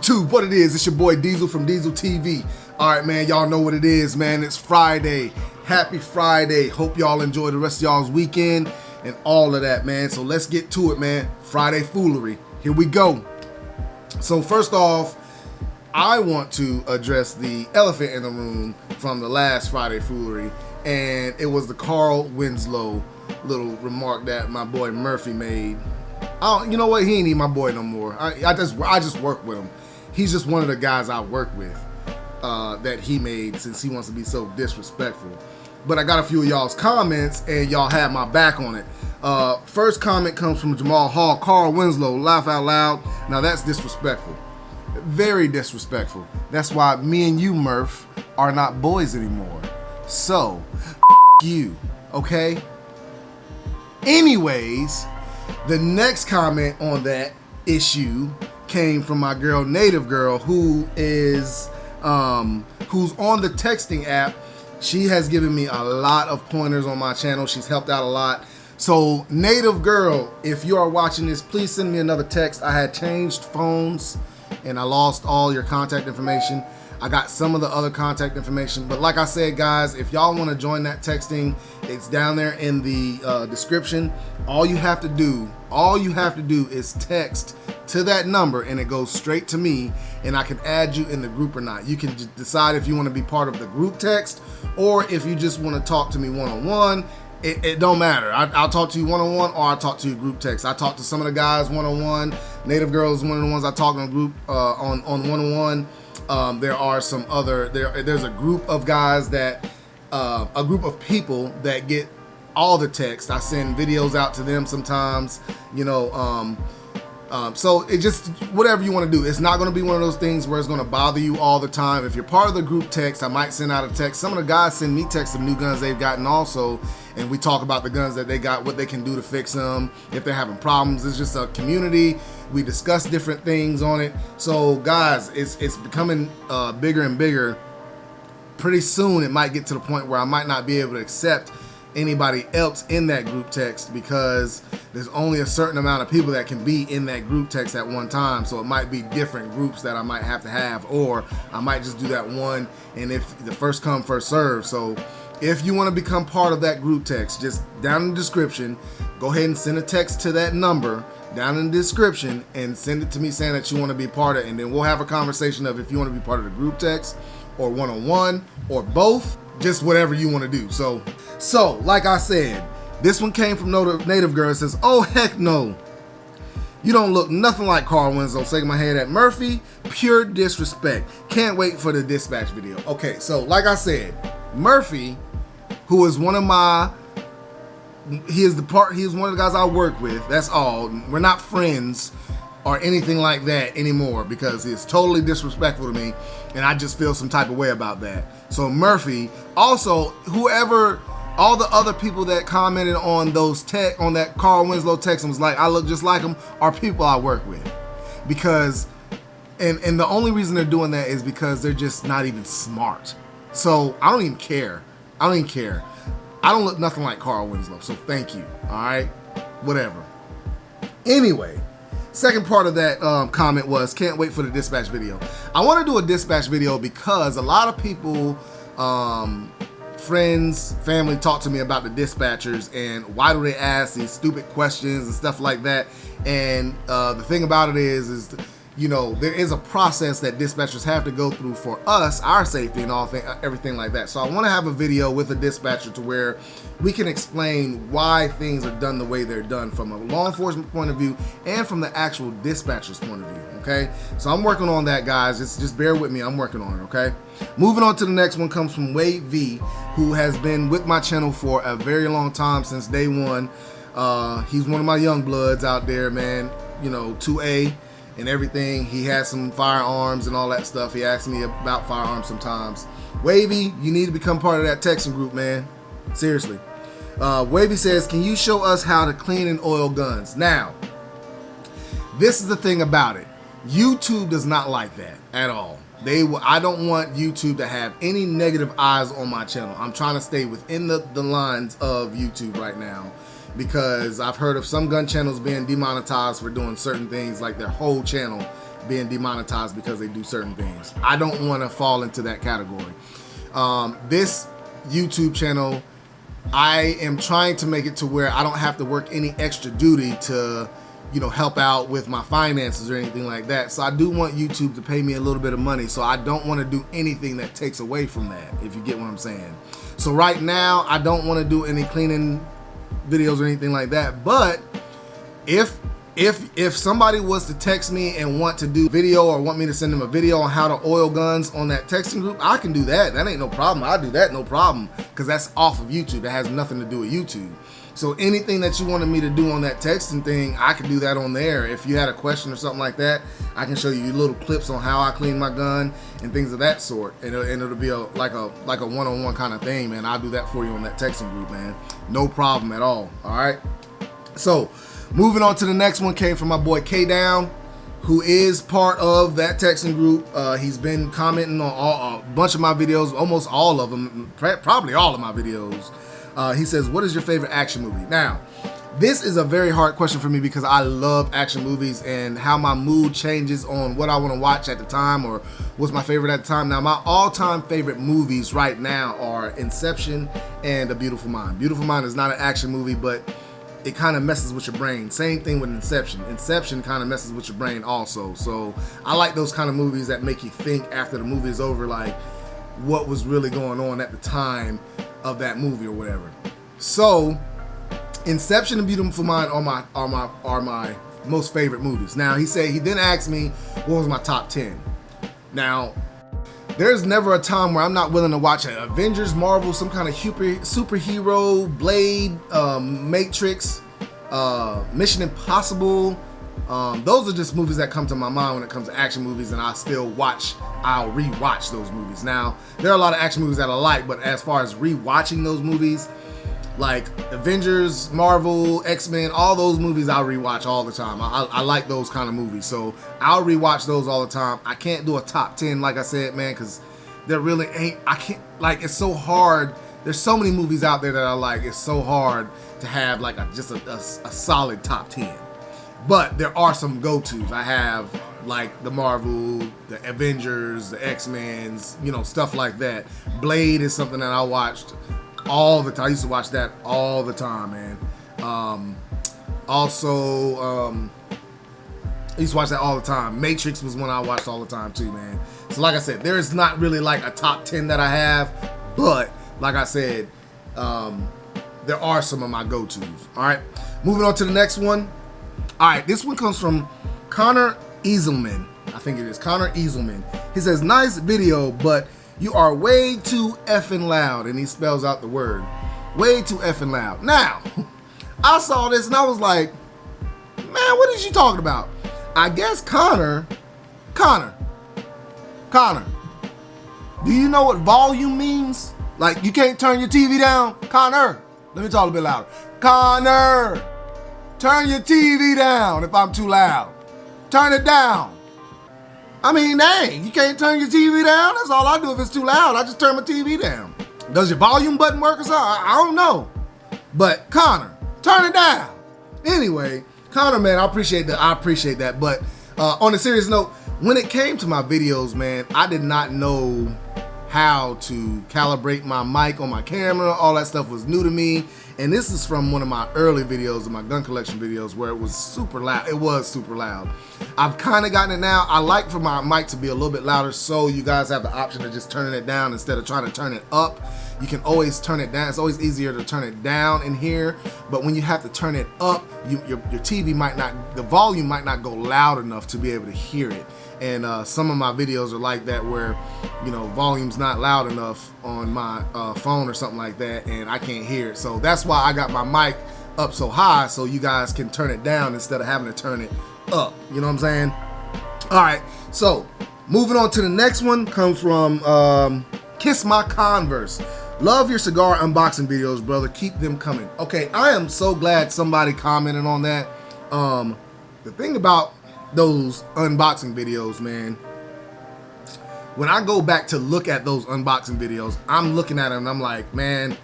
YouTube, what it is, it's your boy Diesel from Diesel TV. Alright man, y'all know what it is, man. It's Friday. Happy Friday. Hope y'all enjoy the rest of y'all's weekend and all of that, man. So let's get to it, man. Friday Foolery. Here we go. So first off, I want to address the elephant in the room from the last Friday Foolery, and it was the Carl Winslow little remark that my boy Murphy made. You know what? He ain't even my boy no more. I just work with him. He's just one of the guys I work with that he made, since he wants to be so disrespectful. But I got a few of y'all's comments, and y'all had my back on it. First comment comes from Jamal Hall. Carl Winslow, laugh out loud. Now that's disrespectful. Very disrespectful. That's why me and you, Murph, are not boys anymore. So, you, okay? Anyways, the next comment on that issue came from my girl, Native Girl, who is who's on the texting app. She has given me a lot of pointers on my channel. She's helped out a lot. So, Native Girl, if you are watching this, please send me another text. I had changed phones and I lost all your contact information. I got some of the other contact information, but like I said, guys, if y'all want to join that texting, it's down there in the description. All you have to do is text to that number, and it goes straight to me, and I can add you in the group or not. You can decide if you want to be part of the group text, or if you just want to talk to me one-on-one. It don't matter. I'll talk to you one-on-one, or I'll talk to you group text. I talk to some of the guys one-on-one. Native Girl is one of the ones I talk on group on one-on-one. There are some other, there's a group of guys that, a group of people that get all the text. I send videos out to them sometimes, you know, so it just, whatever you want to do. It's not going to be one of those things where it's going to bother you all the time. If you're part of the group text, I might send out a text. Some of the guys send me texts of new guns they've gotten also, and we talk about the guns that they got, what they can do to fix them, if they're having problems. It's just a community. We discuss different things on it. So guys, it's becoming bigger and bigger. Pretty soon it might get to the point where I might not be able to accept anybody else in that group text, because there's only a certain amount of people that can be in that group text at one time. So it might be different groups that I might have to have, or I might just do that one, and if the first come first serve. So if you want to become part of that group text, just down in the description, go ahead and send a text to that number down in the description and send it to me saying that you want to be part of it, and then we'll have a conversation of if you want to be part of the group text or one-on-one or both, just whatever you want to do. So like I said, this one came from Native Girl. It says, oh heck no, you don't look nothing like Carl Winslow. Shaking my head at Murphy, pure disrespect. Can't wait for the dispatch video. Okay, so like I said, Murphy, who is one of my, he is one of the guys I work with. That's all. We're not friends or anything like that anymore, because it's totally disrespectful to me, and I just feel some type of way about that. So Murphy, also whoever, all the other people that commented on those on that Carl Winslow text and was like, I look just like him, are people I work with. Because, and the only reason they're doing that is because they're just not even smart. So I don't even care. I don't even care. I don't look nothing like Carl Winslow, so thank you. All right, whatever. Anyway, second part of that comment was, can't wait for the dispatch video. I want to do a dispatch video because a lot of people, friends, family, talk to me about the dispatchers and why do they ask these stupid questions and stuff like that. And the thing about it is you know, there is a process that dispatchers have to go through for us, our safety and everything like that. So I want to have a video with a dispatcher to where we can explain why things are done the way they're done from a law enforcement point of view and from the actual dispatcher's point of view, okay? So I'm working on that, guys. Just bear with me. I'm working on it, okay? Moving on to the next one comes from Wade V, who has been with my channel for a very long time, since day one. He's one of my young bloods out there, man. You know, 2A. And everything. He has some firearms and all that stuff. He asks me about firearms sometimes. Wavy, you need to become part of that texting group, man. Seriously. Wavy says, can you show us how to clean and oil guns? Now, this is the thing about it. YouTube does not like that at all. I don't want YouTube to have any negative eyes on my channel. I'm trying to stay within the lines of YouTube right now. because I've heard of some gun channels being demonetized for doing certain things, like their whole channel being demonetized because they do certain things. I don't want to fall into that category. This YouTube channel, I am trying to make it to where I don't have to work any extra duty to, you know, help out with my finances or anything like that. So I do want YouTube to pay me a little bit of money. So I don't want to do anything that takes away from that, if you get what I'm saying. So right now, I don't want to do any cleaning videos or anything like that. But if somebody was to text me and want to do video or want me to send them a video on how to oil guns on that texting group, I can do that. That ain't no problem. I'll do that, no problem, because that's off of YouTube. That has nothing to do with YouTube. So anything that you wanted me to do on that texting thing, I can do that on there. If you had a question or something like that, I can show you little clips on how I clean my gun and things of that sort. And it'll be like a one-on-one kind of thing, man. I'll do that for you on that texting group, man. No problem at all. All right. So moving on to the next one came from my boy K Down, who is part of that texting group. He's been commenting on a bunch of my videos, almost all of them, probably all of my videos. He says, what is your favorite action movie? Now, this is a very hard question for me because I love action movies and how my mood changes on what I want to watch at the time or what's my favorite at the time. Now, my all-time favorite movies right now are Inception and A Beautiful Mind. Beautiful Mind is not an action movie, but it kind of messes with your brain. Same thing with Inception. Inception kind of messes with your brain also. So I like those kind of movies that make you think after the movie is over, like what was really going on at the time of that movie or whatever. So Inception and Beautiful Mind are my most favorite movies. Now he then asked me what was my top 10. Now there's never a time where I'm not willing to watch an Avengers, Marvel, some kind of superhero, Blade, Matrix, Mission Impossible. Those are just movies that come to my mind when it comes to action movies, and I'll rewatch those movies. Now, there are a lot of action movies that I like, but as far as rewatching those movies, like Avengers, Marvel, X-Men, all those movies I'll rewatch all the time. I like those kind of movies, so I'll rewatch those all the time. I can't do a top 10, like I said, man, because there really ain't, it's so hard. There's so many movies out there that I like. It's so hard to have like just a solid top 10. But there are some go-tos. I have like the Marvel, the Avengers, the X-Men's, you know, stuff like that. Blade is something that I watched all the time. I used to watch that all the time, man. I used to watch that all the time. Matrix was one I watched all the time too, man. So like I said, there is not really like a top 10 that I have, but like I said, there are some of my go-tos. All right, moving on to the next one. All right, this one comes from Connor Easelman. I think it is Connor Easelman. He says, nice video, but you are way too effing loud. And he spells out the word. Way too effing loud. Now, I saw this and I was like, man, what is you talking about? I guess Connor, do you know what volume means? Like, you can't turn your TV down? Connor, let me talk a bit louder. Connor, turn your TV down if I'm too loud. Turn it down. I mean, dang, you can't turn your TV down? That's all I do if it's too loud. I just turn my TV down. Does your volume button work or something? I don't know. But Connor, turn it down. Anyway, Connor, man, I appreciate that. But on a serious note, when it came to my videos, man, I did not know how to calibrate my mic on my camera. All that stuff was new to me. And this is from one of my early videos, of my gun collection videos, where it was super loud. It was super loud. I've kind of gotten it now. I like for my mic to be a little bit louder, so you guys have the option of just turning it down instead of trying to turn it up. You can always turn it down. It's always easier to turn it down in here, but when you have to turn it up, your TV might not, the volume might not go loud enough to be able to hear it. And some of my videos are like that, where, you know, volume's not loud enough on my phone or something like that, and I can't hear it. So that's why I got my mic up so high, so you guys can turn it down instead of having to turn it up. You know what I'm saying? All right, so moving on to the next one comes from Kiss My Converse. Love your cigar unboxing videos, brother. Keep them coming. Okay, I am so glad somebody commented on that. The thing about those unboxing videos, man, when I go back to look at those unboxing videos, I'm looking at them and I'm like, man,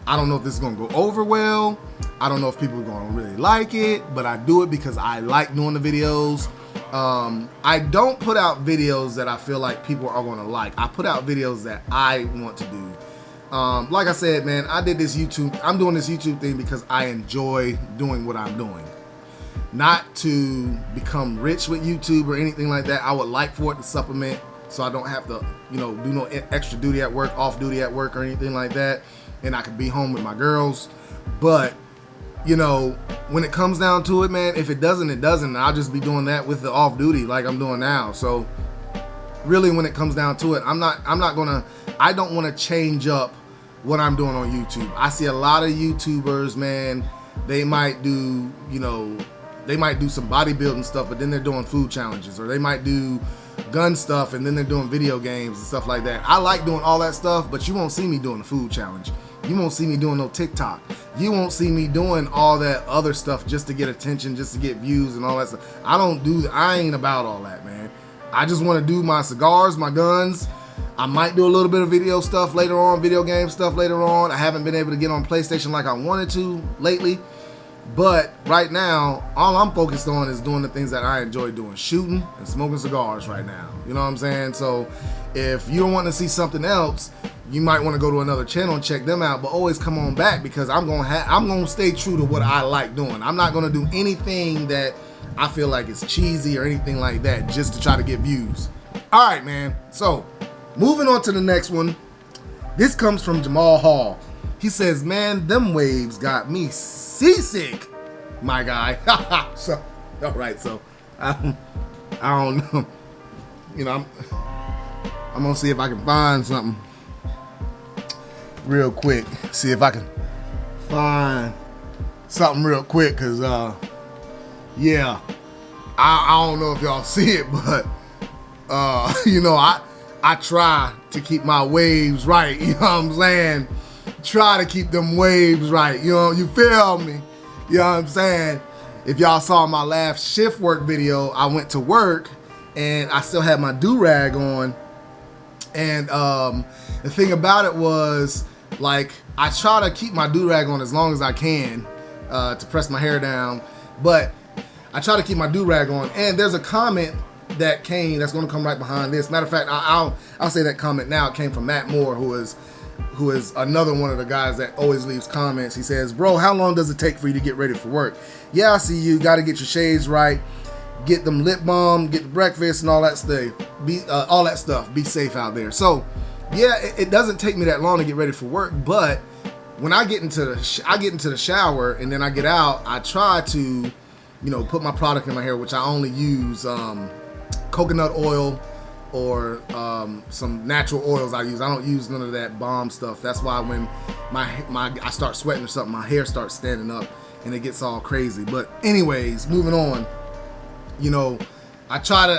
I don't know if this is gonna go over well. I don't know if people are gonna really like it, but I do it because I like doing the videos. I don't put out videos that I feel like people are going to like. I put out videos that I want to do. Like I said, man, I'm doing this YouTube thing because I enjoy doing what I'm doing. Not to become rich with YouTube or anything like that. I would like for it to supplement so I don't have to, do no extra duty at work, off duty at work or anything like that. And I can be home with my girls. But, when it comes down to it, man, if it doesn't, it doesn't. I'll just be doing that with the off duty like I'm doing now. So really when it comes down to it, I don't want to change up what I'm doing on YouTube. I see a lot of YouTubers, man, they might do some bodybuilding stuff, but then they're doing food challenges, or they might do gun stuff and then they're doing video games and stuff like that. I like doing all that stuff, but you won't see me doing a food challenge. You won't see me doing no TikTok. You won't see me doing all that other stuff just to get attention, just to get views and all that stuff. I ain't about all that, man. I just want to do my cigars, my guns. I might do a little bit of video stuff later on, video game stuff later on. I haven't been able to get on PlayStation like I wanted to lately. But right now, all I'm focused on is doing the things that I enjoy doing, shooting and smoking cigars right now. You know what I'm saying? So if you don't want to see something else, you might want to go to another channel and check them out, but always come on back because I'm gonna stay true to what I like doing. I'm not gonna do anything that I feel like is cheesy or anything like that just to try to get views. All right, man. So moving on to the next one. This comes from Jamal Hall. He says, man, them waves got me seasick, my guy. So, all right, so I don't know. I'm gonna see if I can find something real quick. See if I can find something real quick, cause yeah, I don't know if y'all see it, but I try to keep my waves right. You know what I'm saying? Try to keep them waves right. You feel me? You know what I'm saying? If y'all saw my last shift work video, I went to work and I still had my do-rag on. And the thing about it was, like, I try to keep my do-rag on as long as I can to press my hair down. But I try to keep my do-rag on. And there's a comment that came that's going to come right behind this. Matter of fact, I'll say that comment now. It came from Matt Moore, who is another one of the guys that always leaves comments. He says, bro, how long does it take for you to get ready for work? Yeah, I see you. Got to get your shades right, get them lip balm, get the breakfast and all that stuff. Be safe out there. So yeah, it doesn't take me that long to get ready for work, but when I get into the shower and then I get out, I try to put my product in my hair, which I only use coconut oil or some natural oils I use. I don't use none of that bomb stuff. That's why when I start sweating or something, my hair starts standing up and it gets all crazy. But anyways, moving on, I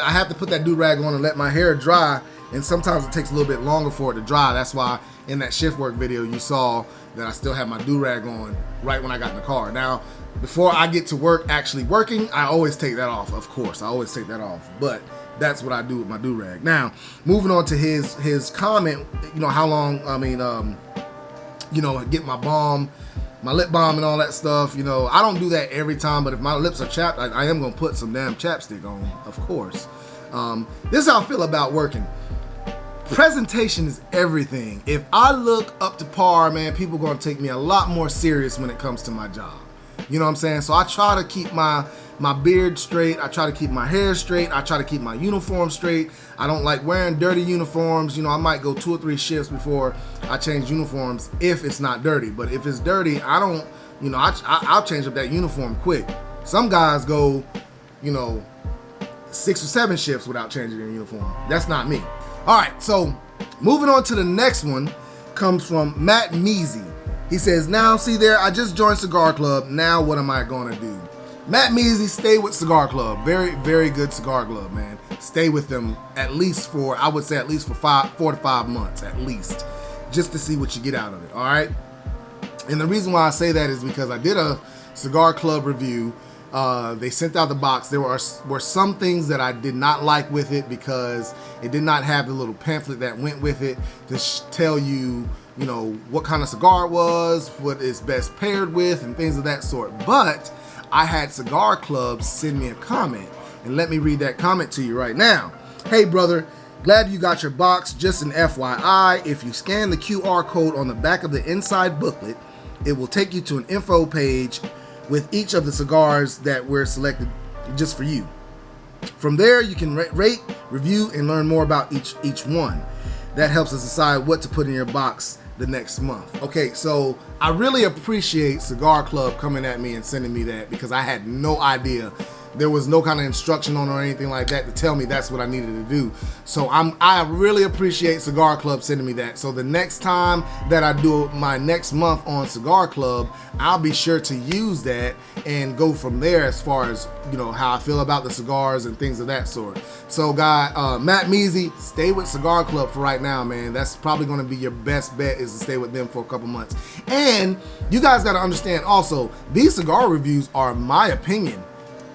have to put that do-rag on and let my hair dry, and sometimes it takes a little bit longer for it to dry. That's why in that shift work video you saw that I still have my do-rag on right when I got in the car. Now, before I get to work actually working, I always take that off, of course. I always take that off, but that's what I do with my do-rag. Now, moving on to his comment, how long, get my balm, my lip balm and all that stuff. I don't do that every time, but if my lips are chapped, I am going to put some damn chapstick on, of course. This is how I feel about working. Presentation is everything. If I look up to par, man, people are going to take me a lot more serious when it comes to my job. You know what I'm saying? So I try to keep my beard straight. I try to keep my hair straight. I try to keep my uniform straight. I don't like wearing dirty uniforms. I might go 2 or 3 shifts before I change uniforms if it's not dirty. But if it's dirty, I don't, I'll change up that uniform quick. Some guys go, 6 or 7 shifts without changing their uniform. That's not me. All right, so moving on to the next one comes from Matt Measy. He says, now see there, I just joined Cigar Club. Now what am I gonna do? Matt Measy, stay with Cigar Club. Very, very good cigar club, man. Stay with them at least for 4 to 5 months at least, just to see what you get out of it, all right? And the reason why I say that is because I did a Cigar Club review. They sent out the box. There were some things that I did not like with it because it did not have the little pamphlet that went with it to tell you, what kind of cigar it was, what it's best paired with, and things of that sort. But I had Cigar Club send me a comment, And let me read that comment to you right now. Hey brother, glad you got your box. Just an FYI, if you scan the QR code on the back of the inside booklet, it will take you to an info page with each of the cigars that were selected just for you. From there, you can rate, review, and learn more about each one. That helps us decide what to put in your box the next month. Okay, so I really appreciate Cigar Club coming at me and sending me that, because I had no idea. There was no kind of instruction on or anything like that to tell me that's what I needed to do. So I really appreciate Cigar Club sending me that. So the next time that I do my next month on Cigar Club, I'll be sure to use that and go from there as far as, you know, how I feel about the cigars and things of that sort. So Matt Measy, stay with Cigar Club for right now, man. That's probably going to be your best bet, is to stay with them for a couple months. And you guys got to understand also, these cigar reviews are my opinion.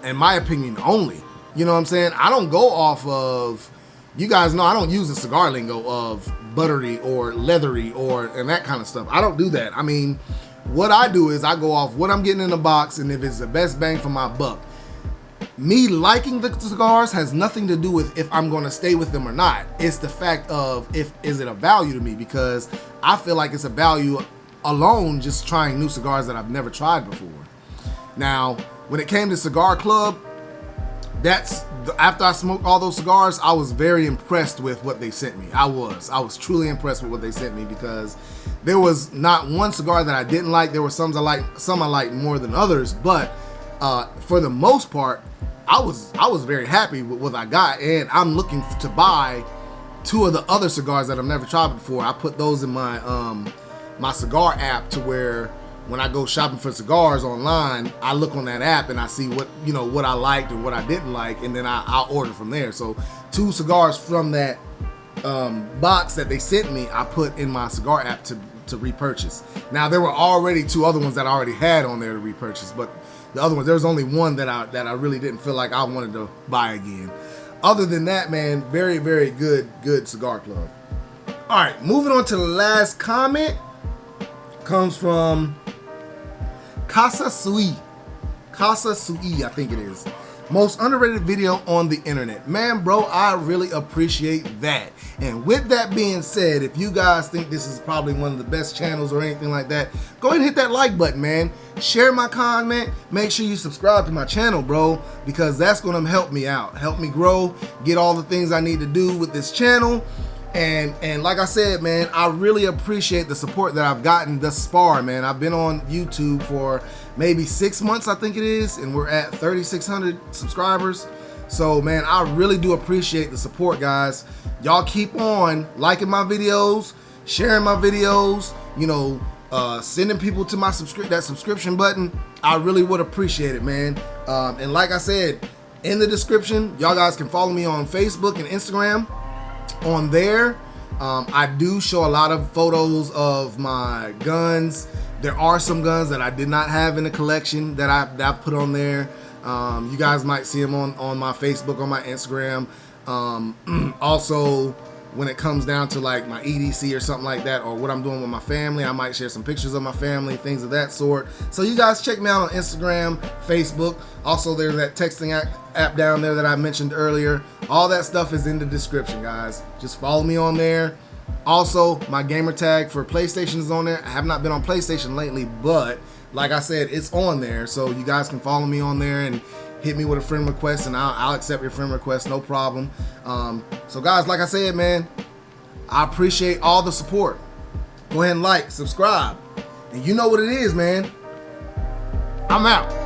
And my opinion only. You know what I'm saying? I don't go off of, you guys know I don't use the cigar lingo of buttery or leathery and that kind of stuff. I don't do that. I mean, what I do is I go off what I'm getting in the box, and if it's the best bang for my buck. Me liking the cigars has nothing to do with if I'm going to stay with them or not. It's the fact of, is it a value to me, because I feel like it's a value alone just trying new cigars that I've never tried before. Now, when it came to Cigar Club, after I smoked all those cigars, I was very impressed with what they sent me. I was truly impressed with what they sent me, because there was not one cigar that I didn't like. There were some I liked more than others, but for the most part, I was very happy with what I got, and I'm looking to buy 2 of the other cigars that I've never tried before. I put those in my my cigar app, to where when I go shopping for cigars online, I look on that app and I see what I liked and what I didn't like, and then I'll order from there. So 2 cigars from that box that they sent me, I put in my cigar app to repurchase. Now, there were already 2 other ones that I already had on there to repurchase, but the other ones, there was only one that I really didn't feel like I wanted to buy again. Other than that, man, very, very good Cigar Club. All right, moving on to the last comment. Comes from Casa Sui, I think it is. Most underrated video on the internet. Man, bro, I really appreciate that. And with that being said, if you guys think this is probably one of the best channels or anything like that, go ahead and hit that like button, man. Share my comment. Make sure you subscribe to my channel, bro, because that's going to help me out, help me grow, get all the things I need to do with this channel. And like I said, man, I really appreciate the support that I've gotten thus far, man. I've been on YouTube for maybe 6 months, I think it is, and we're at 3,600 subscribers. So, man, I really do appreciate the support, guys. Y'all keep on liking my videos, sharing my videos, you know, sending people to my subscription button. I really would appreciate it, man. And like I said, in the description, y'all guys can follow me on Facebook and Instagram. On there, I do show a lot of photos of my guns. There are some guns that I did not have in the collection that I put on there. You guys might see them on my Facebook, on my Instagram. Also, when it comes down to like my EDC or something like that, or what I'm doing with my family, I might share some pictures of my family, things of that sort. So you guys check me out on Instagram, Facebook. Also, there's that texting app down there that I mentioned earlier. All that stuff is in the description, guys. Just follow me on there. Also, my gamer tag for PlayStation is on there. I have not been on PlayStation lately, but like I said, it's on there. So you guys can follow me on there and hit me with a friend request, and I'll accept your friend request, no problem. So guys, like I said, man, I appreciate all the support. Go ahead and like, subscribe, and you know what it is, man. I'm out.